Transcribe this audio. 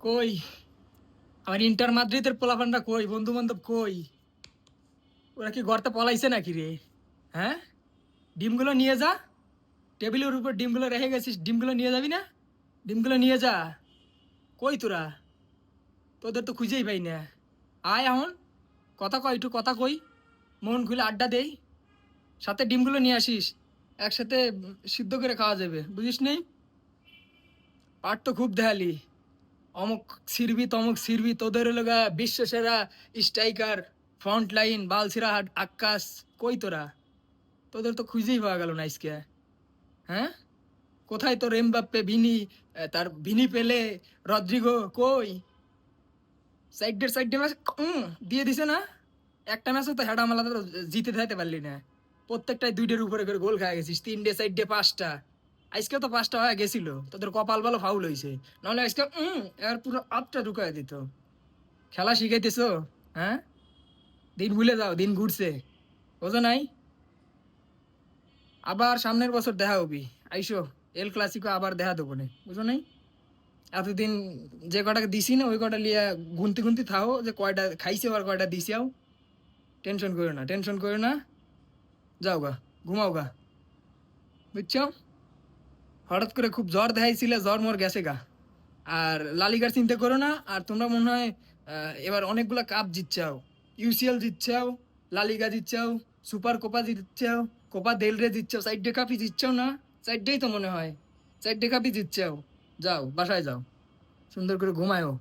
কই আমার ইন্টার মাদ্রিদের পোলাপানরা কই, বন্ধু বান্ধব কই? ওরা কি গর্তে পলাইছে নাকি রে? হ্যাঁ, ডিমগুলো নিয়ে যা। টেবিলের উপর ডিমগুলো রেখে গেছিস, ডিমগুলো নিয়ে যাবি না? ডিমগুলো নিয়ে যা। কই তোরা? তোদের তো খুঁজেই পাই না। আয় এখন, কথা কই, একটু কথা কই, মন খুলে আড্ডা দেই। সাথে ডিমগুলো নিয়ে আসিস, একসাথে সিদ্ধ করে খাওয়া যাবে, বুঝিস নেই? পাট তো খুব দেখালি, অমুক ছিড়বি তমুক ছিড়বি, তোদের লগা বিশ্ব সেরা স্ট্রাইকার, ফ্রন্ট লাইন বালছিরা আক্কাস। কই তোরা? তোদের তো খুঁজেই পাওয়া গেল না আজকে। হ্যাঁ, কোথায় তোর এমবাপ্পে, ভিনি, তার ভিনি পেলে, রদ্রিগো কই? সাইডে ম্যাচ দিয়ে দিছে না? একটা ম্যাচও তো হেডা মালা তো জিতে থাকতে পারলি না। প্রত্যেকটাই দুইটার উপরে করে গোল খাওয়া গেছিস, 3ডে সাইডে 5টা। আজকে তো 5টা হয়ে গেছিল, তোদের কপাল ভালো ফাউল হয়েছে। নাহলে আজকে এর পুরো আপটা ঢুকাই দিত। খেলা শিখাইতেছো? হ্যাঁ, দিন ভুলে যাও, দিন ঘুরছে, বোঝো নাই? আবার সামনের বছর দেখা হবি, আইসো, এল ক্লাসিকো আবার দেখা দেবো না, বুঝো নাই? এতদিন যে কটা দিছি না, ওই কটা লিয়া গুনতি গুনতি থাও, যে কয়টা খাইছে আর কয়টা দিছিও। টেনশন করো না, টেনশন করো না। যাও গা, ঘুমাও গা, বুঝছো? হঠাৎ করে খুব জ্বর দেখাইছিল, জ্বর মোর গেছে গা। আর লালিগার চিন্তা করো না। আর তোমরা মনে হয় এবার অনেকগুলা কাপ জিতছাও, ইউসিএল জিতছাও, লালিগা জিতছাও, সুপার কোপা জিতছাও, কোপা দেল রে জিতছাও, 4ডে কাপই জিতছাও না? 4ডেই তো মনে হয়, 4ডে কাপই জিতছাও। যাও বাসায় যাও, সুন্দর করে ঘুমায়ও।